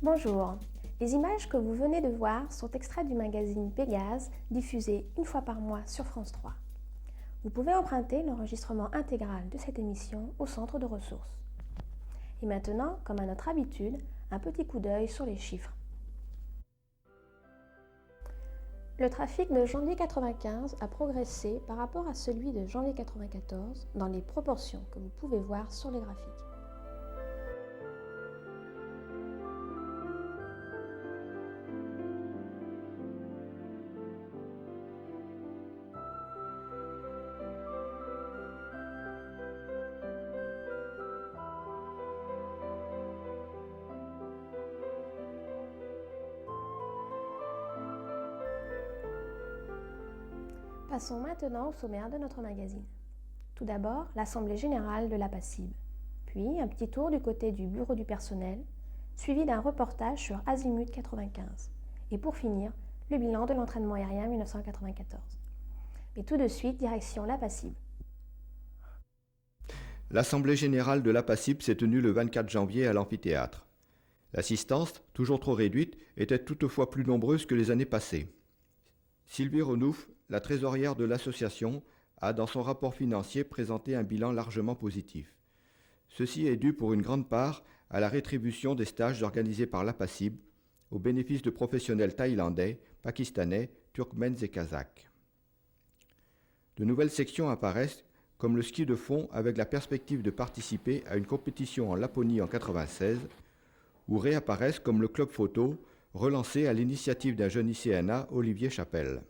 Bonjour, les images que vous venez de voir sont extraites du magazine Pégase, diffusé une fois par mois sur France 3. Vous pouvez emprunter l'enregistrement intégral de cette émission au centre de ressources. Et maintenant, comme à notre habitude, un petit coup d'œil sur les chiffres. Le trafic de janvier 1995 a progressé par rapport à celui de janvier 1994 dans les proportions que vous pouvez voir sur les graphiques. Passons maintenant au sommaire de notre magazine. Tout d'abord, l'Assemblée générale de l'APACIB, puis un petit tour du côté du bureau du personnel, suivi d'un reportage sur Azimut 95, et pour finir, le bilan de l'entraînement aérien 1994. Mais tout de suite, direction l'APACIB. L'Assemblée générale de l'APACIB s'est tenue le 24 janvier à l'amphithéâtre. L'assistance, toujours trop réduite, était toutefois plus nombreuse que les années passées. Sylvie Renouf, la trésorière de l'association, a dans son rapport financier présenté un bilan largement positif. Ceci est dû pour une grande part à la rétribution des stages organisés par l'APACIB au bénéfice de professionnels thaïlandais, pakistanais, turkmènes et kazakhs. De nouvelles sections apparaissent, comme le ski de fond avec la perspective de participer à une compétition en Laponie en 1996, ou réapparaissent comme le club photo, relancé à l'initiative d'un jeune ICNA, Olivier Chapelle.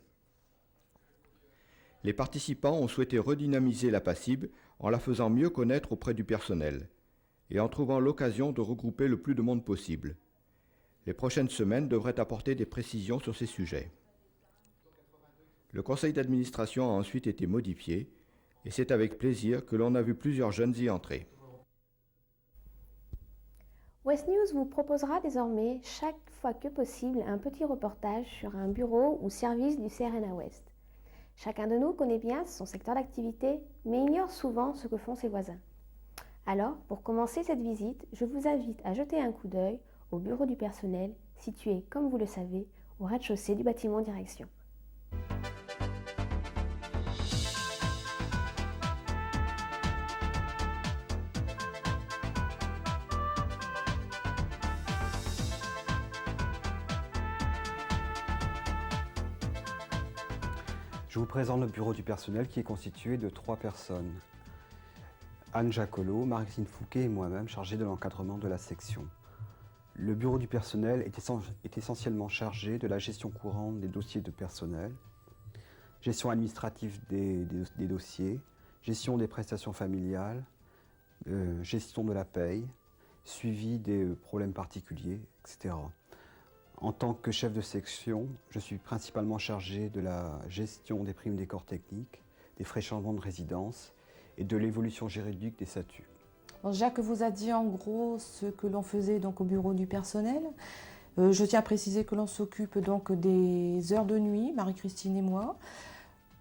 Les participants ont souhaité redynamiser l'APACIB en la faisant mieux connaître auprès du personnel et en trouvant l'occasion de regrouper le plus de monde possible. Les prochaines semaines devraient apporter des précisions sur ces sujets. Le conseil d'administration a ensuite été modifié et c'est avec plaisir que l'on a vu plusieurs jeunes y entrer. West News vous proposera désormais chaque fois que possible un petit reportage sur un bureau ou service du CRNA Ouest. Chacun de nous connaît bien son secteur d'activité, mais ignore souvent ce que font ses voisins. Alors, pour commencer cette visite, je vous invite à jeter un coup d'œil au bureau du personnel, situé, comme vous le savez, au rez-de-chaussée du bâtiment direction. Je vous présente le bureau du personnel qui est constitué de 3 personnes. Anne Jacolot, Martine Fouquet et moi-même chargés de l'encadrement de la section. Le bureau du personnel est essentiellement chargé de la gestion courante des dossiers de personnel, gestion administrative des dossiers, gestion des prestations familiales, gestion de la paye, suivi des problèmes particuliers, etc. En tant que chef de section, je suis principalement chargé de la gestion des primes des corps techniques, des frais de changement de résidence et de l'évolution juridique des statuts. Bon, Jacques vous a dit en gros ce que l'on faisait donc au bureau du personnel. Je tiens à préciser que l'on s'occupe donc des heures de nuit, Marie-Christine et moi,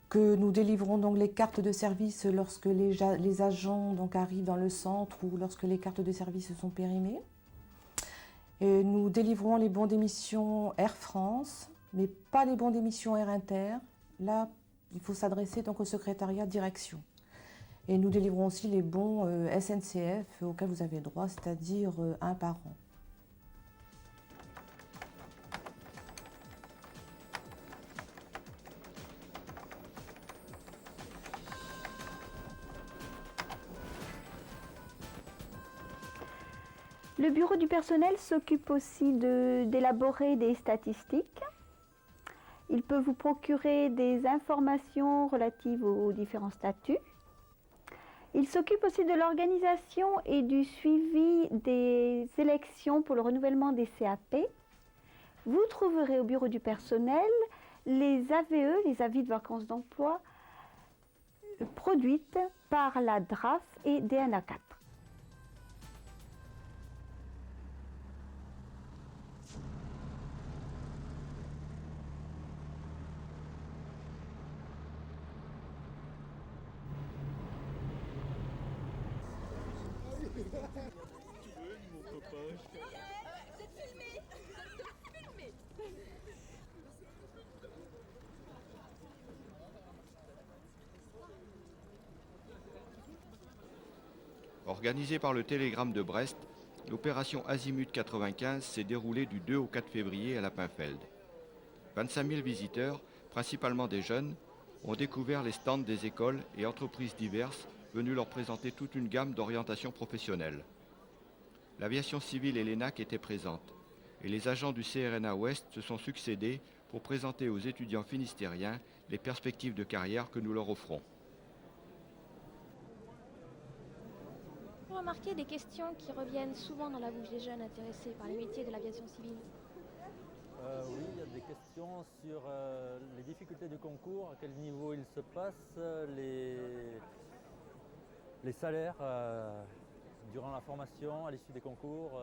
que nous délivrons donc les cartes de service lorsque les agents donc arrivent dans le centre ou lorsque les cartes de service sont périmées. Et nous délivrons les bons d'émission Air France, mais pas les bons d'émission Air Inter. Là, il faut s'adresser donc au secrétariat direction. Et nous délivrons aussi les bons SNCF auxquels vous avez droit, c'est-à-dire un par an. Le bureau du personnel s'occupe aussi d'élaborer des statistiques. Il peut vous procurer des informations relatives aux différents statuts. Il s'occupe aussi de l'organisation et du suivi des élections pour le renouvellement des CAP. Vous trouverez au bureau du personnel les AVE, les avis de vacances d'emploi, produites par la DRAF et DNA 4. Tu veux, mon copain? Vous êtes filmé. Organisée par le Télégramme de Brest, l'opération Azimut 95 s'est déroulée du 2 au 4 février à Lappenfeld. 25 000 visiteurs, principalement des jeunes, ont découvert les stands des écoles et entreprises diverses venues leur présenter toute une gamme d'orientations professionnelles. L'aviation civile et l'ENAC étaient présentes et les agents du CRNA Ouest se sont succédés pour présenter aux étudiants finistériens les perspectives de carrière que nous leur offrons. Vous remarquez des questions qui reviennent souvent dans la bouche des jeunes intéressés par les métiers de l'aviation civile? Oui, il y a des questions sur les difficultés du concours, à quel niveau il se passe, les salaires durant la formation, à l'issue des concours.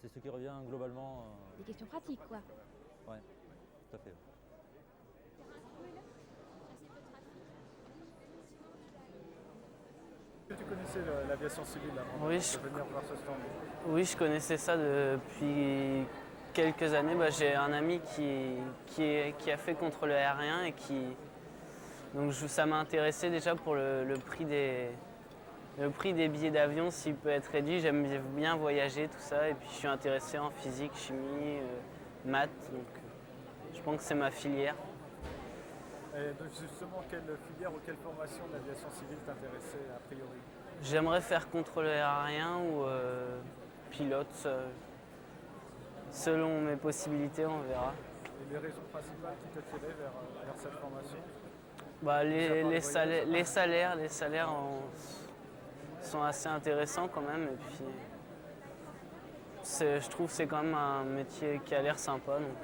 C'est ce qui revient globalement. Des questions pratiques, quoi. Oui, tout à fait. Tu connaissais l'aviation civile avant Oui, de venir voir ce stand? Oui, je connaissais ça depuis quelques années. J'ai un ami qui a fait contrôle aérien et donc ça m'a intéressé déjà pour le prix des billets d'avion, s'il peut être réduit. J'aime bien voyager, tout ça. Et puis je suis intéressé en physique, chimie, maths. Donc je pense que c'est ma filière. Et donc justement, quelle filière ou quelle formation de l'aviation civile t'intéressait a priori? J'aimerais faire contrôleur aérien ou pilote. Selon mes possibilités, on verra. Et les raisons principales qui te tiraient vers cette formation? Les salaires sont assez intéressants quand même. Et puis, je trouve que c'est quand même un métier qui a l'air sympa. Donc,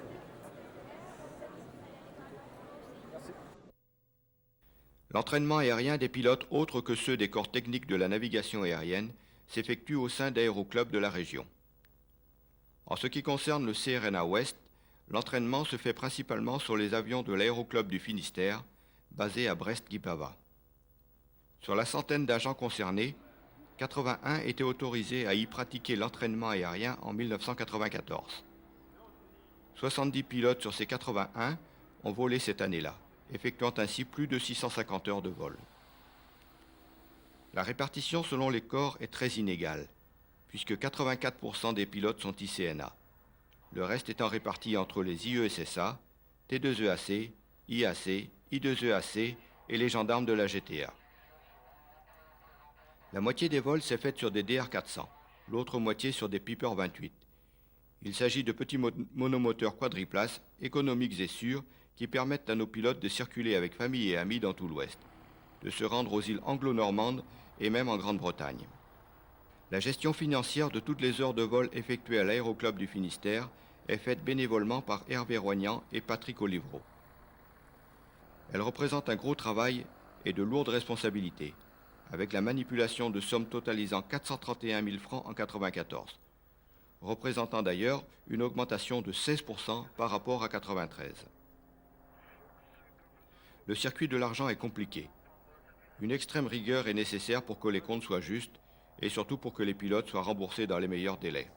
L'entraînement aérien des pilotes autres que ceux des corps techniques de la navigation aérienne s'effectue au sein d'aéroclubs de la région. En ce qui concerne le CRNA Ouest, l'entraînement se fait principalement sur les avions de l'aéroclub du Finistère, basé à Brest-Guipava. Sur la centaine d'agents concernés, 81 étaient autorisés à y pratiquer l'entraînement aérien en 1994. 70 pilotes sur ces 81 ont volé cette année-là, effectuant ainsi plus de 650 heures de vol. La répartition selon les corps est très inégale, puisque 84% des pilotes sont ICNA, le reste étant réparti entre les IESSA, T2EAC, IAC, I2EAC et les gendarmes de la GTA. La moitié des vols s'est faite sur des DR400, l'autre moitié sur des Piper 28. Il s'agit de petits monomoteurs quadriplaces, économiques et sûrs, qui permettent à nos pilotes de circuler avec famille et amis dans tout l'Ouest, de se rendre aux îles anglo-normandes et même en Grande-Bretagne. La gestion financière de toutes les heures de vol effectuées à l'aéroclub du Finistère est faite bénévolement par Hervé Roignant et Patrick Olivreau. Elle représente un gros travail et de lourdes responsabilités, avec la manipulation de sommes totalisant 431 000 francs en 1994, représentant d'ailleurs une augmentation de 16% par rapport à 1993. Le circuit de l'argent est compliqué. Une extrême rigueur est nécessaire pour que les comptes soient justes et surtout pour que les pilotes soient remboursés dans les meilleurs délais.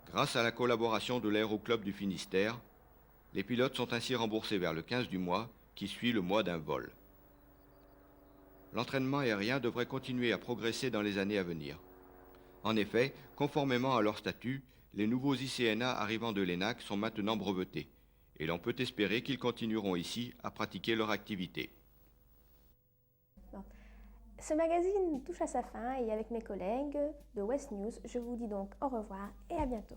Grâce à la collaboration de l'aéroclub du Finistère, les pilotes sont ainsi remboursés vers le 15 du mois qui suit le mois d'un vol. L'entraînement aérien devrait continuer à progresser dans les années à venir. En effet, conformément à leur statut, les nouveaux ICNA arrivant de l'ENAC sont maintenant brevetés. Et l'on peut espérer qu'ils continueront ici à pratiquer leur activité. Ce magazine touche à sa fin et avec mes collègues de West News, je vous dis donc au revoir et à bientôt.